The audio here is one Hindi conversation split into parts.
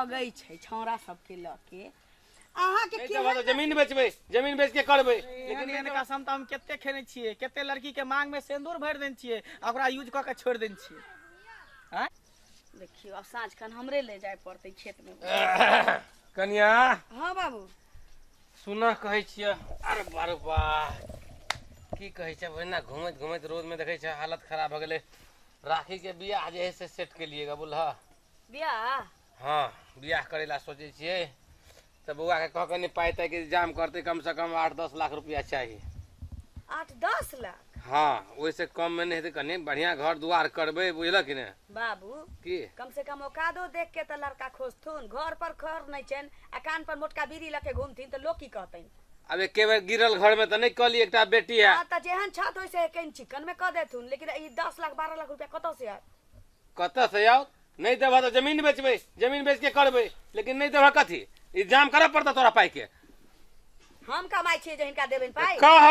भगै छै छौरा सबके ल के अहाँ के के जमीन बेचबे जमीन बेच के करबे लेकिन इनका सम हम केते खेने छिए केते लड़की के मांग में सिंदूर भर देन छिए ओकरा यूज क के छोड़ देन छिए हैं देखियो अब साँझ खन हमरे ले जाय पड़ते खेत में कन्या हां बाबू सुना कहै छियै अरे बारे बा की कहै छै ओना घुमैत घुमैत रोड में देखै छै हालत खराब भ गेलै राखी के बियाह जे है से सेट के लिएगा बोलहा बियाह हां बियाह करेला सोचै छियै त बउआ के कह के नहीं पाइते कि जाम करते कम से कम 8-10 लाख रुपया चाहिए 8-10 लाख हाँ वैसे कम में नहीं कहीं बढ़िया घर द्वार करबे बुझल कि नहीं बाबू की कम से कम औकादो देख के तो लड़का खोजथुन घर पर खर नहीं चैन आ कान पर मोटका बीड़ी लके घूमथिन तो लोग की कहतैन अब एक बेर गिरल घर में तो नहीं कहली एकटा बेटी है हां त जेहन छत होय से कहीं चिकन में क देथुन लेकिन ई 10 लाख 12 लाख रुपया कत से आय कत से आओ नहीं देबा तो जमीन बेचबे जमीन बेच के करबे लेकिन नहीं देबा कथी इंतजाम करे पड़ता तोरा पाई के हम कमाई छिए जे हिनका देबेन पाई कह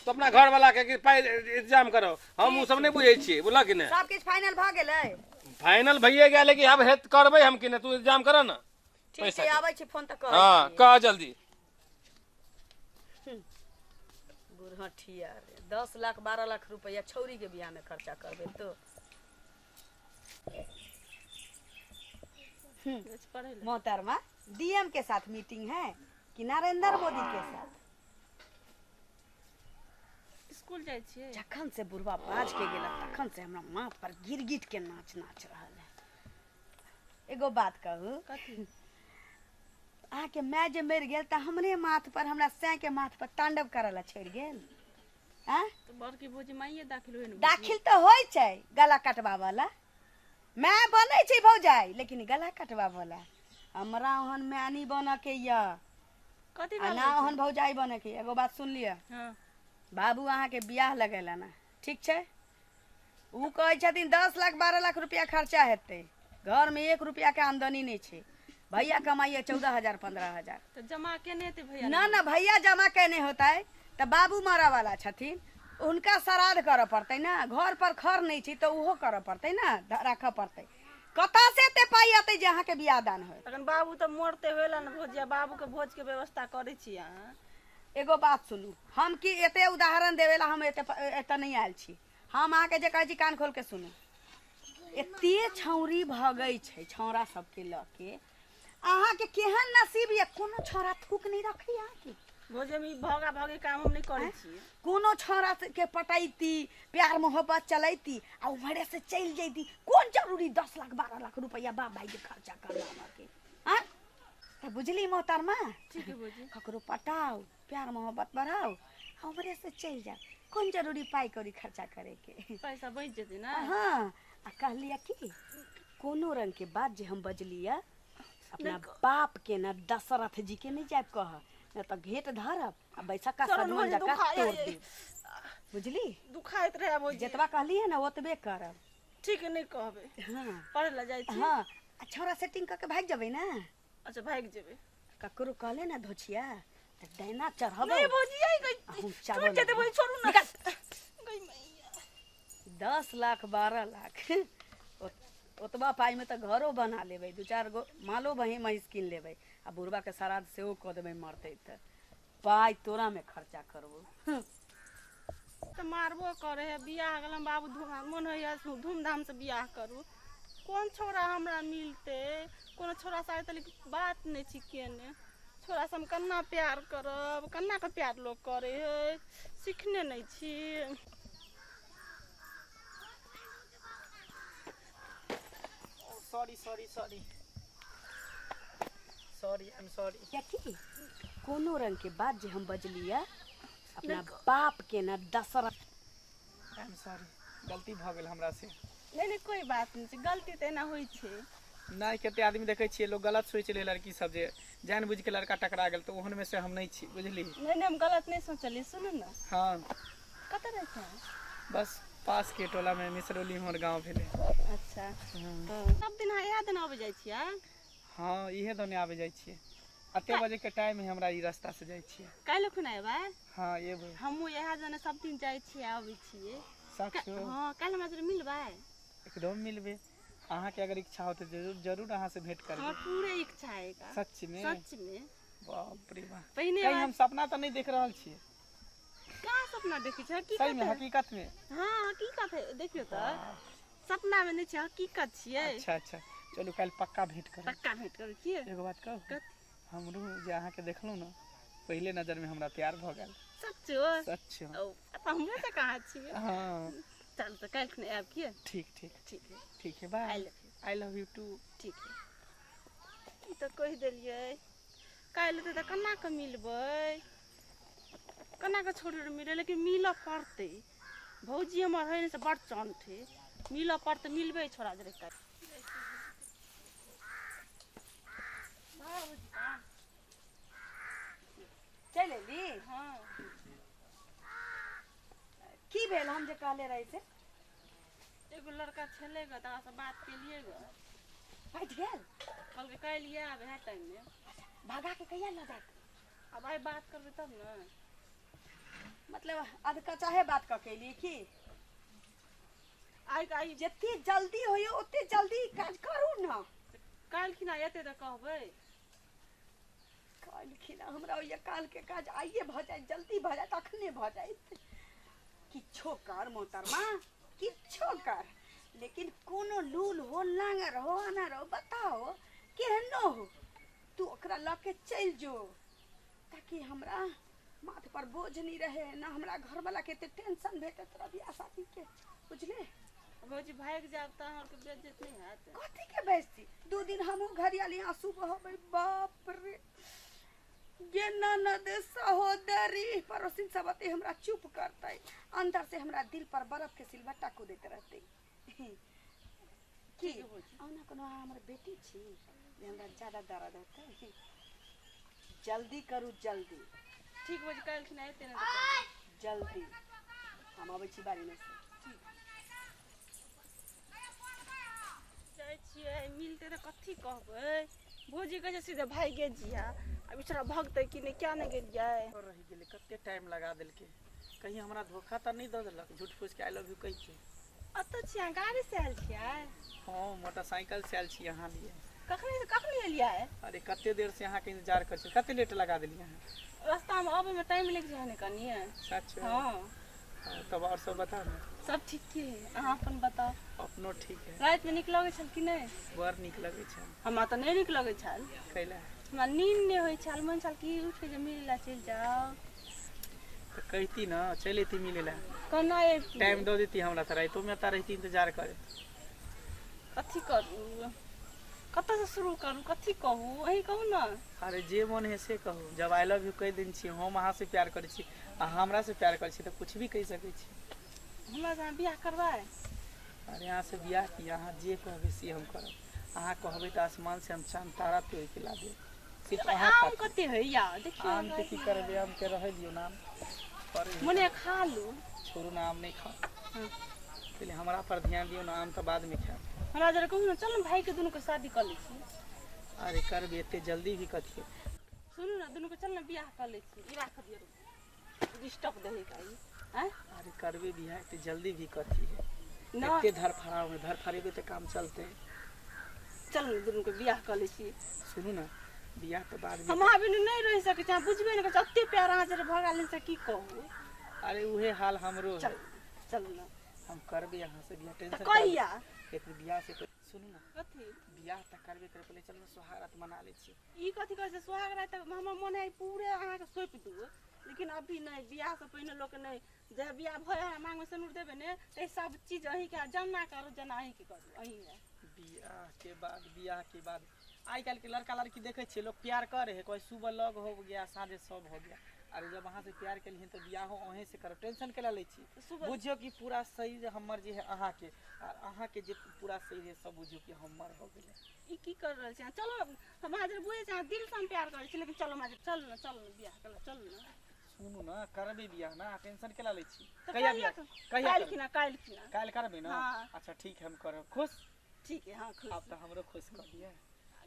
तो अपना घर वाला के पाई इंतजाम करो हम उ सब नहीं बुझै छी बोला कि नहीं सब कुछ फाइनल भ गेलै फाइनल भइए गेल लेकिन अब हेत करबे हम कि नहीं तू इंतजाम कर ना ठीक छै आबै छी फोन त कर हां कह जल्दी बुढ़िया 10 लाख 12 लाख रुपया छौरी के बियाह में खर्चा करबे तो मोहतरमा डीएम के साथ मीटिंग है कि नरेंद्र मोदी के साथ स्कूल जाय छियै जखन से बुढ़वा बाज के गेला तखन से हमरा माथ पर गिरगिट के नाच रहल है एगो बात कहू कथी आ के मैं जे मर गेल त हमरे माथ पर हमरा सै के माथ पर तांडव करला छोड़ गेल हैं तो बड़की भौजी माइये दाखिल होय न दाखिल तो होय छै गला कटवा वाला मैं बनै छी भौजाई लेकिन गला कटवा वाला हमरा ओहन मैनी बन के या कथी ना ओहन भौजाई बन के एगो बात सुन लिया हां बाबू अहाँ के बियाह लगेला ना ठीक छै उ कहै छथिन 10 लाख 12 लाख रुपया खर्चा हेतै घर में 1 रुपया के आमदनी नहीं छै भैया कमाइए 14,000 15,000 तो जमा केने हेतै भैया ना ना भैया जमा केने होता है तो बाबू मरा वाला छथिन उनका श्राद्ध करे पड़ते ना घर पर खर नहीं छी तो उहो करे पड़ते ना रख पड़ते कता से ते पाई आते जे अहाँ के बियाह दान होय अखन बाबू तो मरते होला न भौजिया बाबू के भोज के व्यवस्था करै छी अहाँ एगो बात सुनू हम की एते उदाहरण देवेला हम एते नहीं आयल छी हम अहाँ के जे कहै छी कान खोल के सुनू एते छौरी भगै छै छौरा सबके ल के अहाँ के केहन नसीब या कोनो छौरा थूक नहीं रखी अहाँ के भौजी में भगा भगे काम हम नहीं करै छी कोनो छौरा के पटाईती प्यार मोहब्बत चलैती आ उमरे से चल जैती कौन जरूरी 10 लाख 12 लाख रुपया बाप भाई के खर्चा करवा के हां त बुझली मोहतरमा ठीक है भौजी ककरो पटाओ प्यार मोहब्बत बढ़ाओ आ उमरे से चल जा कौन जरूरी पाई करी खर्चा करे के पैसा बच जेतै ना हां आ कहलिया की कोनो रंग के बात जे हम बजलिया अपना बाप के ना दशरथ जी के नहीं जाब कह न तो घेट धरब आ बैसा का सदमन जका तोड़ दे बुझली दुखाइत रहे भौजी जेतबा कहली है ना ओतबे करब ठीक नहीं कहबे हां पढ़े ला जाय छी हां आ छोरा सेटिंग करके भाग जबै ना अच्छा भाग जेबे ककरो कहले ना धोछिया त डैना चढ़ब नहीं भौजी आई गई छूट जेतै भौजी छोड़ू ना गई मैया 10 लाख 12 लाख ओतबा पाई में तो घरो बना लेबै 2-4 गो मालो बही महिष कीन लेबै आ बुढ़वा के श्राद्ध से ओ क देबै मरतै त पाई तोरा में खर्चा करबो तो मारबो करे है बियाह गलम बाबू मन है धूमधाम से बियाह करू कौन छोरा हमरा मिलते कोनो छोरा सारे तली बात नहीं छी केने छोरा से हम कन्ना प्यार करब कन्ना के प्यार लोग करे है सीखने नहीं छी sorry sorry sorry sorry I am sorry क्या की कोनो रंग के बात जे हम बजलिया अपना बाप के ना दशरथ आई एम सॉरी गलती भ गेल हमरा से नहीं कोई बात नहीं छै गलती त एना होई छै नहीं केते आदमी देखे छिए लोग गलत सोच ले लड़की सब जे जान बुझ के लड़का टकरा गेल तो ओहन में से हम नहीं छी बुझली नहीं हम गलत नहीं सोचली सुन ना हां कत रहे छ बस पास के टोला में मिसरौली हमर गांव भेले अच्छा सब दिन याद न आबे जाय छियै हां इहे दने आबे जाय छिए अते बजे के टाइम में हमरा ई रास्ता से जाय छिए काल्हि खुना एबै हां एबै हमहु यहा जने सब दिन जाय छिए आबै छिए सच हां काल्हि हमरा जरे मिलबै एकदम मिलबे अहाँ के अगर इच्छा हो तो जरूर जरूर अहाँ से भेंट हमार करबे। पूरे इच्छा है का सच में? सच में बाप रे बाप, पहिने कहीं हम सपना तो नहीं देख रहल छियै? का सपना देखै छै सही हकीकत में है। हकीकत में? हाँ हकीकत है, देखियो तो सपना में नहीं छै, हकीकत छियै। अच्छा अच्छा, चलू काल्हि पक्का भेंट करब। पक्का भेंट करू की एगो बात कहू, कथी? हमरो जे अहाँ के देखलहुँ ना, पहले नजर में हमरा प्यार भऽ गेल। सच्चो सच में। ओ तो हमरे से कहाँ छियै। हाँ चल तो काल्हि खने आब की ठीक ठीक ठीक है ठीक है, आई bye. Love you. I love you too. ठीक है ई तो कह देलियै, काल्हि तऽ केना के मिलबै, केना के छोड़ मिले, लेकिन मिलऽ पड़तै। भौजी हमर है से बड़ चंद थे, मिलऽ पड़तै, मिलबै छोड़ा जरे का। चल एली हाँ की भेल हम जे कहले रही से एगो लड़का छले ग, तकरा से बात केलिए ग, बैठ गेल कहलकै काल्हि आब है टाइम में। भागा के कहिया लगा अब आइ बात करबै तब ने। मतलब अधका चाहे बात क के लिए की आइ जते जल्दी होइए ओते जल्दी काज करू ना। काल्हि खिना एतै तऽ कहबै। काल खिना हमरा ये काल के काज आइए भ जाए, जल्दी भ जाए, तखने भ जाए। किछो कर मोहतरमा, किछो कर, लेकिन कोनो लूल हो, लांगर हो, अनार हो, बताओ केहनो हो, तू ओकरा ल के चल जो, ताकि हमरा माथ पर बोझ नहीं रहे, ना हमरा घर वाला के टेंशन भेटे तोरा बियाह शादी के, बुझले? भौजी भाग जाब तऽ अहाँके बेइज्जत नहीं हैत। कथी के बेइज्जती? 2 दिन हमहू घर आली, आंसू बहबै, बाप रे ये ननद सहोदरी पड़ोसिन सब अते हमरा चुप करते, अंदर से हमरा दिल पर बर्फ के सिलबट्टा कूदैत रहते। की ओना कोनो हमर बेटी छी जे हमरा ज्यादा दर्द होते? जल्दी करू जल्दी ठीक भौजी, काल्हि खिना एतै ने तऽ कहबै। जल्दी, हम अबै छी बारी में से। जाइ छियै मिलते तऽ कथी कहबै, भौजी कहै छै सीधे भागे जिया, अब बेचारा भगतै कि नहीं, क्या नहीं गेलियै। और रही गेले, कते टाइम लगा देलके, कहीं हमरा धोखा तऽ नहीं दऽ देलक, झूठ फूस के आई लव यू कहि के? अतऽ छियै अहाँ, गाड़ी से आयल छियै? हाँ मोटरसाइकिल से आयल छी अहाँ लिए। कखनी एलियै? अरे कते देर से अहाँ के इंतजार कर छी, कते लेट लगा देलिए अहाँ? रास्ता में आबे में टाइम लग जाए ने कनिए। सच में? हाँ तब और सब बता ना। सब ठीक है, अहाँ अपन बताओ। अपनो ठीक है। रात में नीक लगे छल कि नहीं? बड़ नीक लगे छै। हमरा तऽ नहीं नीक लगे छल, कैला हमरा नींद नहीं होय छल, मन छल कि उठ के जे मिले ला चल जाओ। तो कहती ना, चल एती मिले ला, कना टाइम दो देती हमरा, तो रातों में रहती इंतजार करे। कथी करू, कतऽ से शुरू करू, कथी कहू, अहीं कहू ना। अरे जे मन है से कहू, जब आई लव यू कह दिन छी, हम अहाँ से प्यार करे छी, अहाँ हमरा से प्यार करे छी, तो कुछ भी कह सके छी। हमरा से बियाह करबाए? अरे यहाँ से बियाह की, अहाँ जे कहबे से हम करब, अहाँ कहबे तो आसमान से हम चांद तारा तोड़ के ला देब, सिर्फ अहाँ आम खातिर। कते है या देखियो, आम के की करबे, आम के रह दियो नाम पर, मने खा लू। छोड़ू ना, आम नहीं खाओ, हाँ। पहले हमारा पर ध्यान दियो ना, आम तो बाद में खाओ। हमरा जरा कहू ना, चल ना भाई के दोनों के शादी कर लै छी। अरे करबे एते जल्दी भी कथी? सुनू ना, दोनों के चल ना बियाह कर लै छी, ई राख दियो, डिस्टर्ब देहे का ई, हैं? अरे करबे बियाह एते जल्दी भी कथी है? ना एते धर फराव में, धर फरेबे तो काम चलते। चल ना दोनों के बियाह कर लै छी। सुनू ना, बियाह तो बाद में। हम अहाँ बिनु नहीं रह सके छी, बुझबे नहीं करे, अते प्यार अहाँ जरे भगा लेन से की कहू। अरे उहे हाल हमरो है। चल चल ना हम करबे यहाँ से बियाह, टेंशन कहिया एते बियाह से सुनू ना, कथी बियाह तक करबे करे, पहले चल ना सुहागरात मना ले छी। ई कथी कहै छै सुहाग रात तक हमर मन है पूरे अहाँ के सौंप दू, लेकिन अभी नहीं, बियाह से पहले लोग नहीं, जे बियाह भय है मांग में सिंदूर देबे ने, ते सब चीज अहीं के जना करू, जना अहीं के करू, अहीं है। बियाह के बाद आई काल के लड़का लड़की देखे छे, लोग प्यार करे है, कोई सुबह लग हो गया, साँझे सब हो गया। अरे जब अहाँ से प्यार के लिए तो बियाहो अहीं से करो, टेंशन केला ले छी। सुबह बुझियो कि पूरा शरीर हमर जे है अहाँ के, और अहाँ के जे पूरा शरीर है सब बुझियो कि हमर हो गेले। ई की कर रहल छी? चलो हम हाजिर बुझे छी, दिल से हम प्यार करे छी, लेकिन चलो माजे, चल ना बियाह कर, चल ना। सुनू ना, करबे बियाह ना, टेंशन केला ले छी। तो कहिया बियाह? कहिया काल खिना, काल खिना। काल करबे ना? हाँ। अच्छा ठीक है, हम करब। खुश? ठीक है, हाँ खुश। अब तो हमरो खुश कर दिए।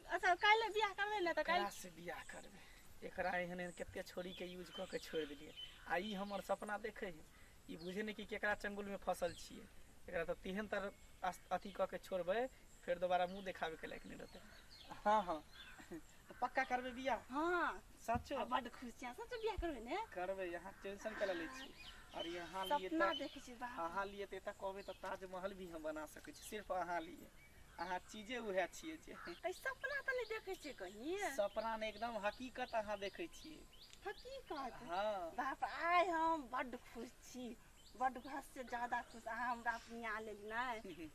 अच्छा काल बियाह करबे ना, त काल एकरा से बियाह करबे। एकरा एहन कते छोरी के यूज क के छोड़ दिलिए, आ ई हमर सपना देखे है, ई बुझे नहीं कि केकरा चंगुल में फसल छिए। एकरा तो तिहन तर अथी क के छोड़बे, फिर दोबारा मुंह दिखावे के लायक नहीं रहते। हाँ हाँ तो पक्का करबे बियाह? हाँ सचो बड़ खुश छियै सच बियाह करबै ने करबे। यहाँ टेंशन कर ले छी और यहाँ लिए सपना देखै छी बाप अहाँ लिए तो कहबे तो ताजमहल भी हम बना सकै छी सिर्फ अहाँ लिए। अहाँ चीजे उहे छियै जे ऐ सपना त नहीं देखै छियै कहीं सपना ने एकदम हकीकत अहाँ देखै छियै। हकीकत हाँ बाप आइ हम बड़ खुश छी बड़ घर से ज्यादा खुश अहाँ हमरा अपना लेली नहीं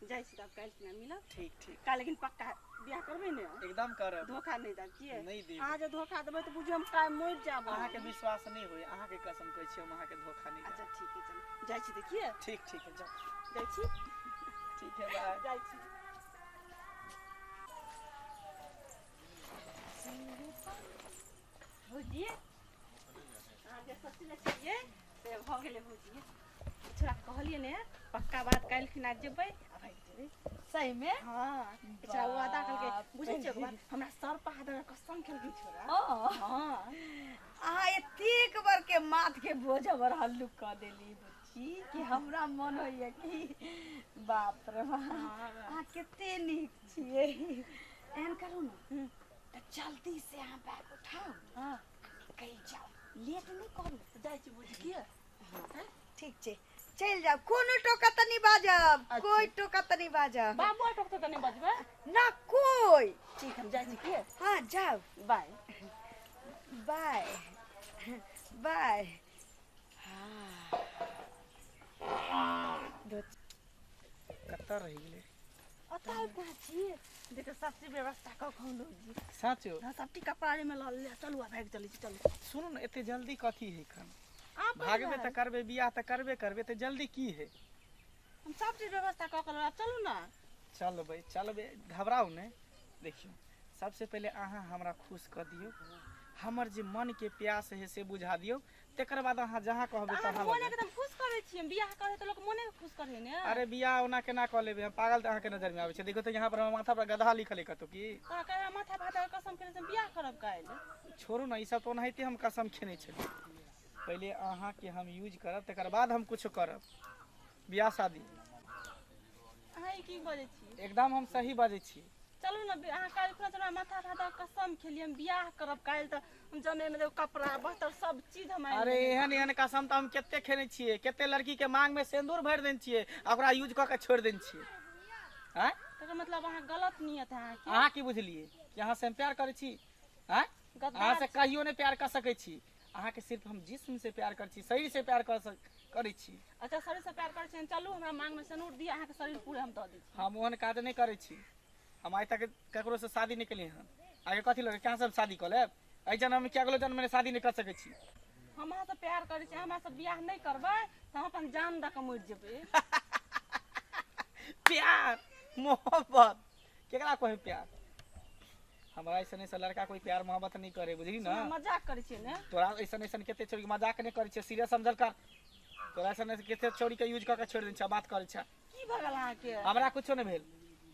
जाइ छी तब काल्हि खुना मिलब। ठीक ठीक काल्हि लेकिन पक्का बियाह करबै ने एकदम करब। धोखा नहीं दै छियै नहीं देब। अहाँ जे धोखा देबै तऽ बुझियौ हम काल्हि मरि जाब। अहाँ के विश्वास नहीं होय अहाँ के कसम कहै छी हम अहाँ के धोखा नहीं अच्छा देब। ठीक है चल जाइ छी देखिए ठीक है जाओ। जाइ छी ठीक है बाय। जाइ छी भौजी अहाँ जे सोचले छलियै से भऽ गेलै भौजी। छोड़ा कहलियै ने पक्का बात काल्हि खुना जेबै आ भागि जेबै सही में हाँ छोड़ा वादा करके बुझै छियै ओकर बाद हमरा सर पहाड़ कसम खेलकै छोड़ा हाँ हाँ अहाँ एतेक बार के माथ के बोझ हमर हल्लुक कऽ देली बुच्ची कि हमरा मन होइए कि बाप रे बाप अहाँ कते नीक छियै। एहन करू ने तऽ जल्दी से अहाँ बैग उठाउ हाँ कहीं जाओ लेट नहीं करू। जाइ छी बुझी किए ठीक छै चल जाओ कोनो टोका त नहीं बाजब कोई टोका त नहीं बाजब बाबू टोकते तऽ नहीं बजबै ना कोई। ठीक हम जाइ छी किए हाँ जाओ बाय बाय बाय। कत्ता रहि गेलै अतः कहाँ छी देखो सबसे व्यवस्था कऽ खौलो जी साचो ना सबटी कपड़ा में ल ले चलू आ भाग चली चलू सुनू ने एते जल्दी कथी है खन आप भागबे त करबे बियाह त करबे करबे त जल्दी की है? हम सब चीज व्यवस्था कऽ के चलू ना चलबे चलबे घबराऊ ने। देखियो सबसे पहले अहाँ हमरा खुश कर दियो हमर जे मन के प्यास है से बुझा दियो तेकर बाद अहाँ जहाँ कहबे अहाँ तहाँ मोने लगबे। एकदम खुश करे छी हम बियाह करे त लोग मोने के खुश करे ने अरे बियाह ओना केना कऽ लेबे हम पागल त अहाँ के नजर में आबै छै। देखो तो यहाँ पर हमर माथा पर गधा लिखल है कतो की तोरा कहे माथा भाता के कसम खेले से हम बियाह करब काल्हि छोड़ू ना ई सब तो ओनाहिते हम कसम खेने छली। पहले अहाँ के हम यूज करब तेकर बाद हम कुछ करब बियाह शादी। अहाँ ई की बजै छी एकदम हम सही बाजै छी। चलू ना अहाँ काल्हि खुना चलू माथा भाता के कसम खेली हम बियाह करब काल्हि त हम जमे में कपड़ा बर्तन सब चीज हम अरे एहन एहन कसम तो हम केते खेने छियै केते लड़की के मांग में सिंदूर भर देन छियै ओकरा यूज क के छोड़ देन छियै। हैं तकर मतलब अहाँ गलत नियत है अहाँ अहाँ की बुझलिए कि अहाँ से हम प्यार करे छी? हैं अहाँ से कहियो ने प्यार कर सकै छी। अहाँ के सिर्फ हम जिस्म से प्यार कर छी शरीर से प्यार करे छी। अच्छा शरीर से प्यार करे छी चलू हमरा मांग में सिंदूर दिया अहाँ के शरीर पूरे हम दऽ दै छी। हम ओहन काज नहीं करे छी। हम आइ तक ककरो से शादी नहीं केलिए हन आगे कथी लगे कहाँ से हम शादी कर लेब? एहि जन्म में क्या गलो जन्म में शादी नहीं कर सकै छी। हम अहाँ से प्यार करे छी हमरा से बियाह नहीं करबै त हम अपन जान दऽ के मरि जेबै। प्यार मोहब्बत केकरा कहे प्यार? हमारा ऐसा ऐसा लड़का कोई प्यार मोहब्बत नहीं करे बुझली ना। मजाक करे छी ने तोरा ऐसा ऐसा केते छोड़ी के मजाक नहीं करे छे सीरियस समझल कर। तोरा ऐसा केते छोड़ी के यूज क के छोड़ देन छ बात करे छ। की भगल अहाँ के हमरा कुछो नहीं भेल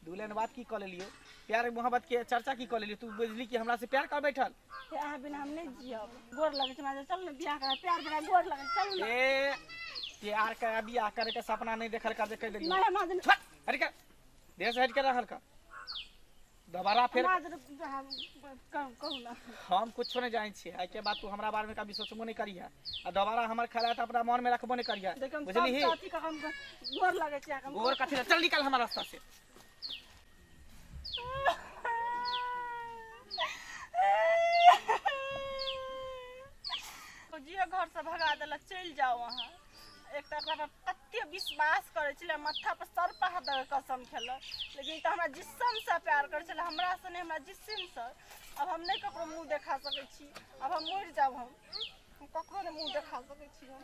दूल्हे ने बात की कऽ लेलियो प्यार मोहब्बत के चर्चा की कऽ लेलियो तू बुझली कि हमरा से प्यार कर बैठल। अहाँ बिना हम नहीं जियब गोर लगे छै हमरा चल ने बियाह करे प्यार बिना गोर लगे चल ना ए प्यार का बियाह करे के सपना नहीं देखल कर देख देलियो। मारे माजन हट कर देश हट कर रहल का दोबारा फिर कहू ना हम कुछ नहीं जाने छी। आई के बाद तू हमरा बारे में कभी सोचबो नहीं करिया आ दोबारा हमर ख्याल अपना मन में रखबो नहीं करिया देखम बुझली ही। साथी का हम गोर लगे छै हम गोर कथी चल निकल हमारा रास्ता से। जिया घर से भगा देलक चल जाओ वहाँ एक तो एकरा पर कते विश्वास करे छले माथा पर सर पर हाथ दे कसम खेलक लेकिन तो हमरा जिस्म से प्यार करे छले हमरा से नहीं हमरा जिस्म से। अब हम नहीं ककरो मुंह देखा सकै छी अब हम मर जाब हम ककरो नहीं मुंह देखा सकै छी हम।